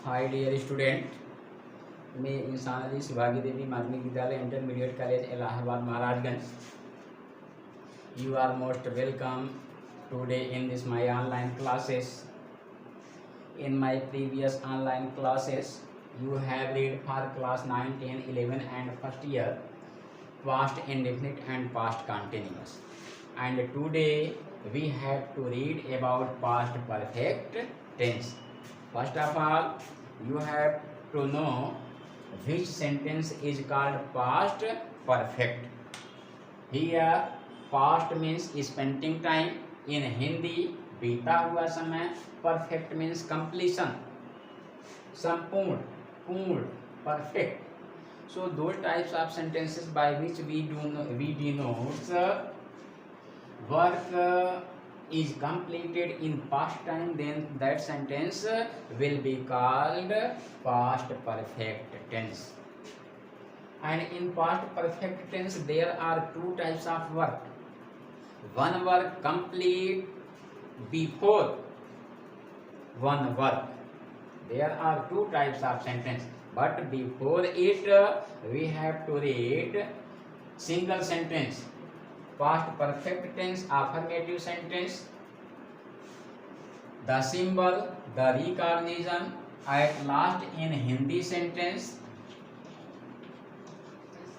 Hi dear student, मैं इंसान Ali Subhagi Devi Madhyamik Vidyalaya intermediate college Allahabad Maharajganj. You are most welcome today in this my online classes. In my previous online classes, you have read for class 9, 10, 11 and first year past indefinite and past continuous. And today we have to read about past perfect tense. First of all, you have to know which sentence is called past perfect. Here, past means spending time. In Hindi, बीता हुआ समय. Perfect means completion, संपूर्ण, पूर्ण, perfect. So those types of sentences by which we denote work is completed in past time, then that sentence will be called past perfect tense. And in past perfect tense there are two types of work. One work complete before one work. There are two types of sentence, but before it we have to read single sentence. Past perfect tense, affirmative sentence, the symbol, the recognition. At last in Hindi sentence,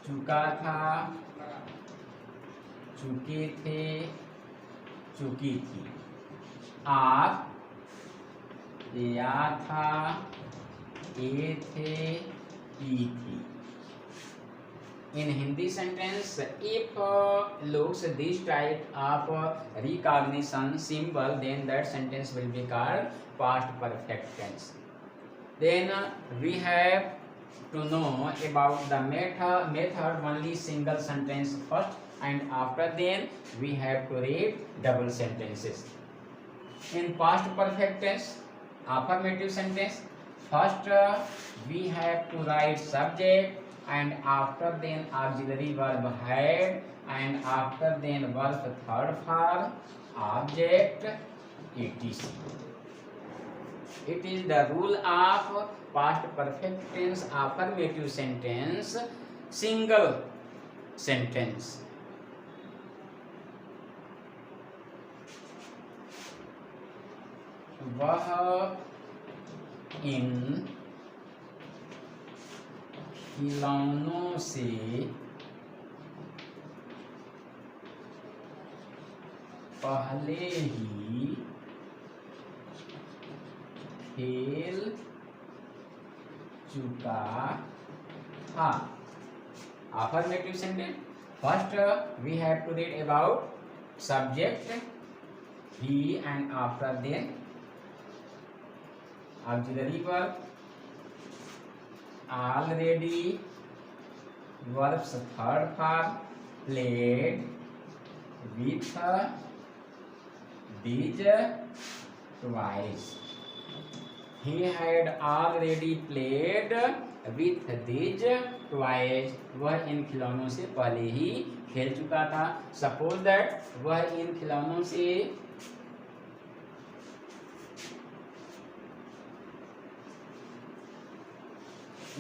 चुका था, चुके थे, चुकी थी. आप या था, ये थे, की थी. In Hindi sentence, if looks this type of recognition symbol, then that sentence will be called past perfect tense. Then we have to know about the method only single sentence first, and after then we have to read double sentences. In past perfect tense, affirmative sentence, first we have to write subject, and after then auxiliary verb had, and after then verb third form, object, etc. It is the rule of past perfect tense affirmative sentence single sentence. वह इन खिलौनों से पहले ही खेल चुका था. Affirmative sentence. First we have to read about subject he, and after then auxiliary verb, already, verbs third form, played with these twice. He had already played with these twice. वह इन खिलौनों से पहले ही खेल चुका था. Suppose that वह इन खिलौनों से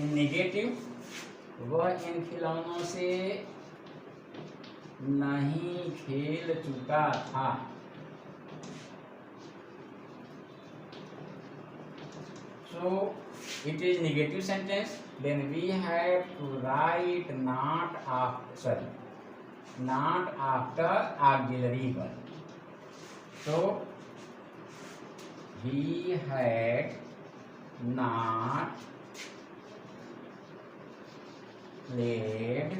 in negative, वह इन खिलौनों से नहीं खेल चुका था. So it is negative sentence. Then we have to write not after auxiliary verb. So he had not played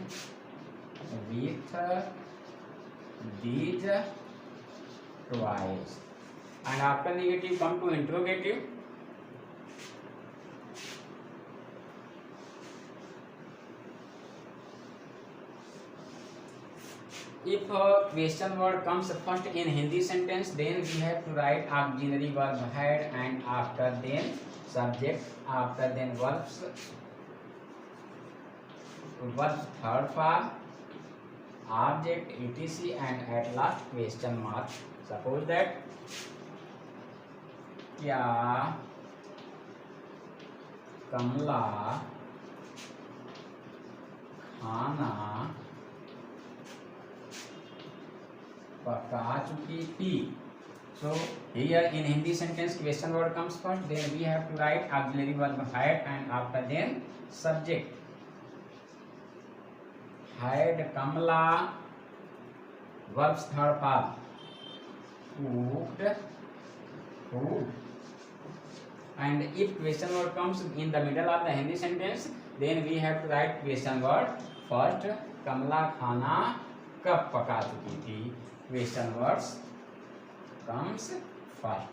with these twice. And after negative come to interrogative. If a question word comes first in Hindi sentence, then we have to write auxiliary verb had, and after then subject, after then verbs third form, object, etc, and at last question mark. Suppose that क्या कमला खाना पका चुकी थी. So here in Hindi sentence question word comes first, then we have to write auxiliary verb had and after then subject. Had Kamala, verbs third part, cooked food. And if question word comes in the middle of the Hindi sentence, then we have to write question word first. Kamala खाना कब पका चुकी थी. Question words comes first.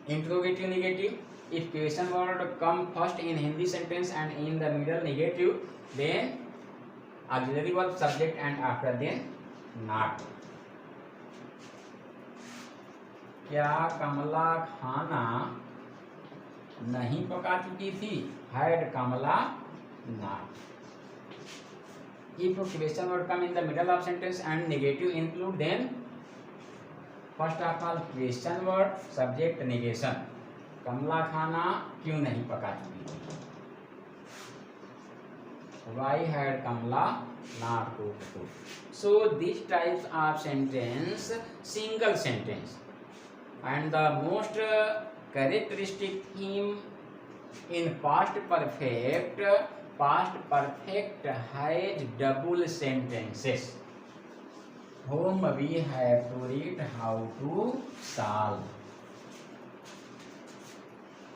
Interrogative negative. If question word come first in Hindi sentence and in the middle negative, then auxiliary verb subject and after then not. क्या कमला खाना नहीं पका चुकी थी. Had Kamala not. If question word come in the middle of sentence and negative include, then first of all question word subject negation. कमला खाना क्यों नहीं पका चुकी थी. Why had Kamala not cooked food? So these types of sentence single sentence, and the most characteristic theme in past perfect has double sentences whom we have to read how to solve.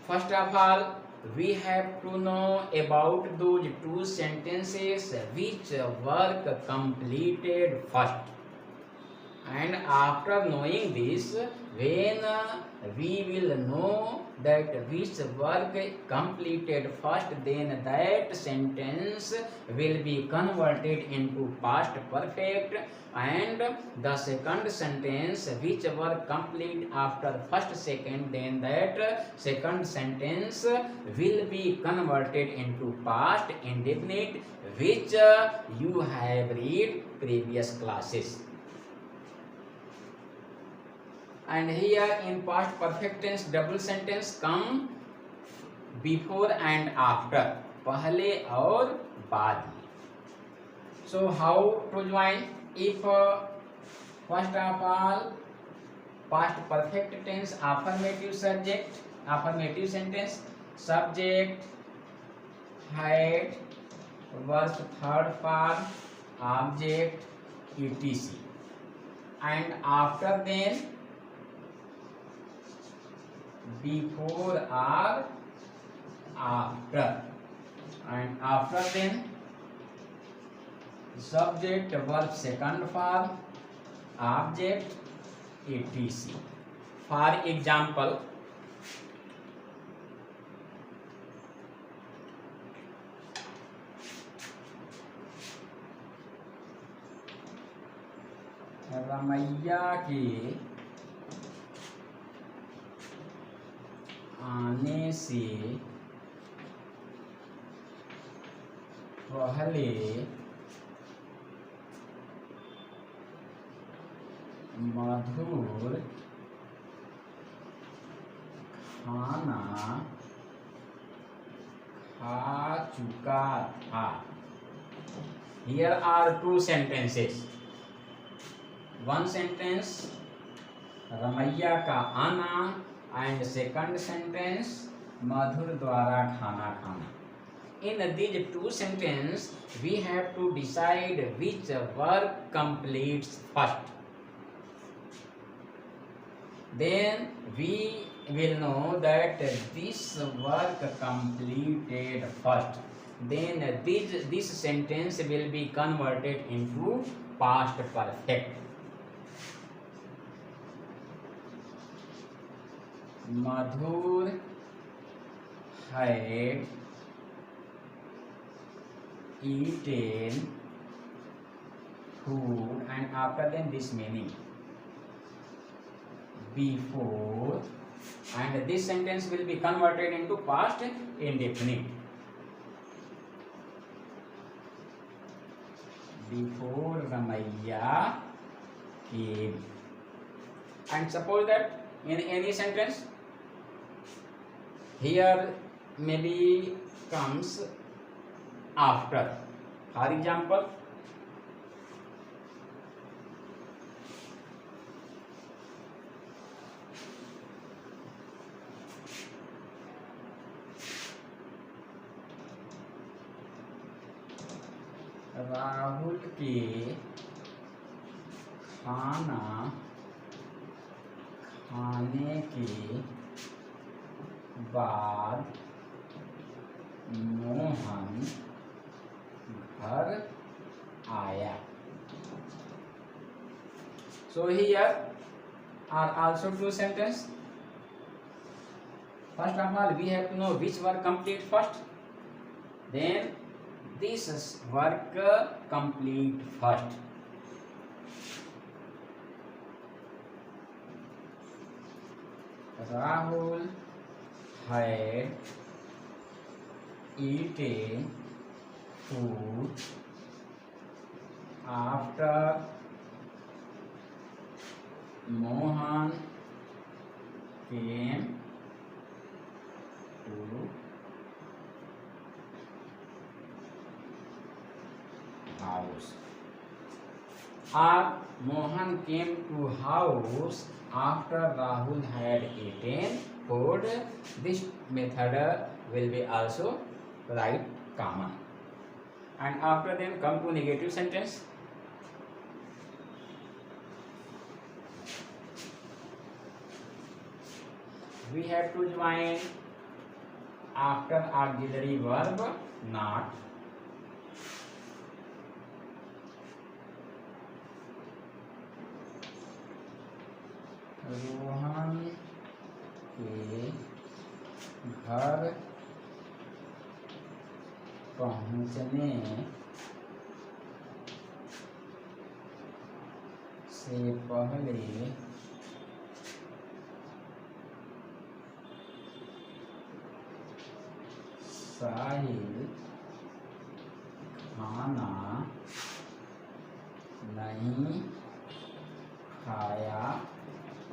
First of all, we have to know about those two sentences which work completed first. And after knowing this, when we will know that which work completed first, then that sentence will be converted into past perfect, and the second sentence which work complete after first second, then that second sentence will be converted into past indefinite, which you have read previous classes. And here in past perfect tense double sentence come before and after, पहले और बाद में. So how to join? If first of all past perfect tense affirmative subject, affirmative sentence, subject had, verb third form, object etc, and after then before or after, and after then subject verb second form, object etc. For example, Ramaiah के आने से पहले मधुर खाना खा चुका था. Here are two sentences. One sentence Ramaiah का आना, and second sentence मधुर द्वारा खाना खाना. In these two sentences we have to decide which verb completes first. Then we will know that this work completed first. Then this sentence will be converted into past perfect. Madhur had eaten food, and after then this meaning before, and this sentence will be converted into past indefinite. Before Ramaiya came. And suppose that in any sentence Here maybe comes after. For example, Rahul के खाना खाने के बाद मोहन घर आया. So here are also two sentences. First of all, we have to know which work complete first. Then this work complete first. Rahul had eaten food after Mohan came to house. Or Mohan came to house after Rahul had eaten food. This method will be also right common. And after them come to negative sentence. We have to join after auxiliary verb not. Rohan के घर पहुंचने से पहले साहिल खाना नहीं खाया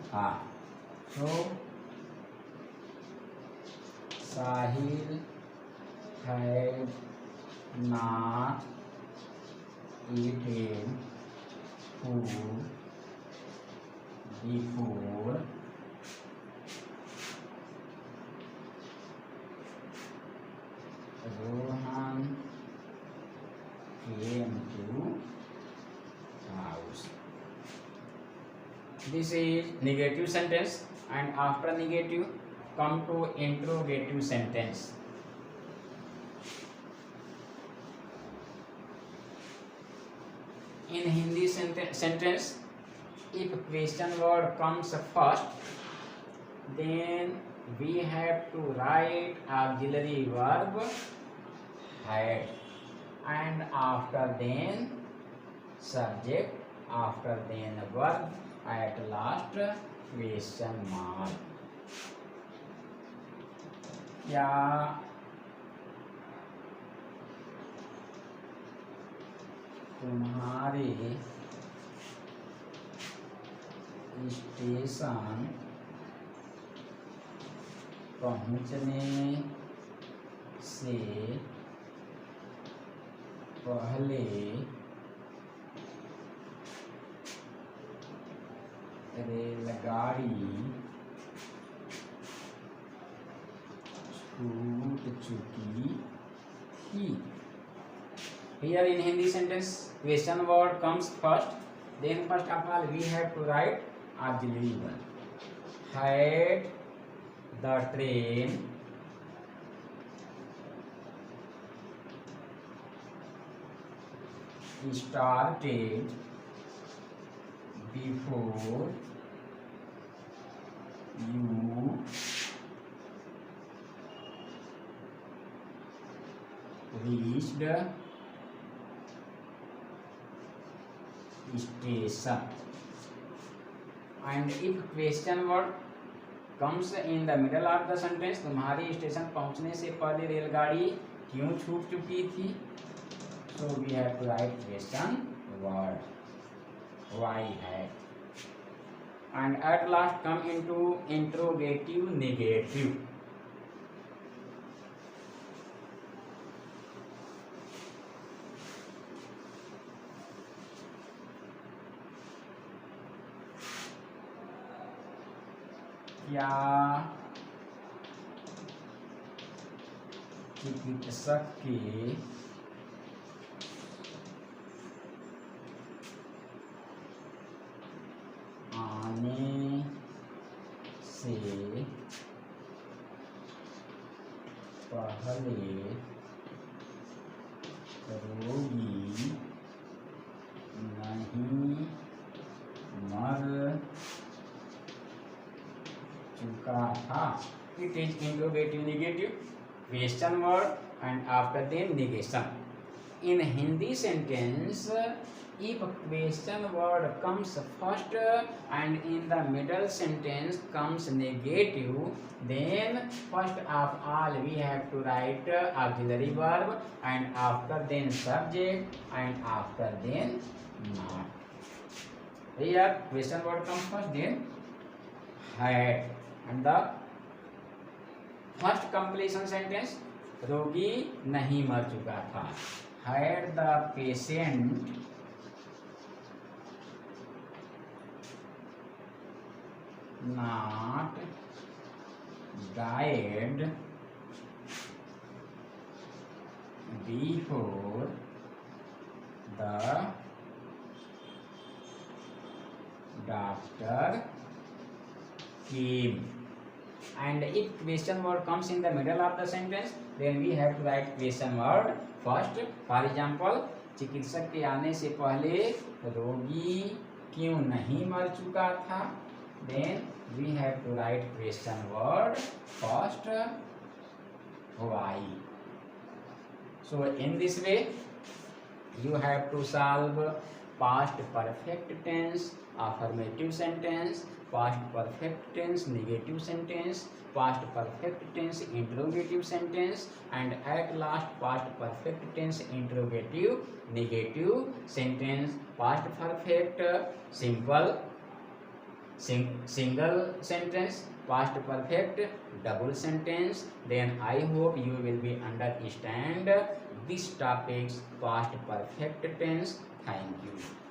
था. So Sahil had not eaten food before Rohan came to house. This is negative sentence, and after negative come to interrogative sentence. In Hindi sentence, if question word comes first, then we have to write auxiliary verb had, and after then subject, after then verb, at last question mark. या तुम्हारे station पहुंचने से पहले रेलगाड़ी छूट चुकी थी. Here in Hindi sentence, question word comes first. Then first of all we have to write auxiliary verb. Had the train started before you reached station. And if question word comes in the middle of the sentence, तुम्हारी station पहुंचने से पहले रेलगाड़ी क्यों छूट चुकी थी, so we have to write question word why had. And at last come into interrogative negative. क्या चिकित्सक के आने से पहले रोगी नहीं मर चुका था. It is interrogative negative question word and after then negation. In Hindi sentence, if question word comes first and in the middle sentence comes negative, then first of all we have to write auxiliary verb and after then subject and after then noun. Here question word comes first, then had, and the first completion sentence रोगी नहीं मर चुका था. Had the patient not died before the doctor came. And if question word comes in the middle of the sentence, then we have to write question word first. For example, चिकित्सक के आने से पहले रोगी क्यों नहीं मर चुका था. Then we have to write question word first. Why? So in this way, you have to solve past perfect tense affirmative sentence, past perfect tense negative sentence, past perfect tense interrogative sentence, and at last past perfect tense interrogative negative sentence, past perfect simple single sentence, past perfect double sentence. Then I hope you will be understand this topics past perfect tense. Thank you.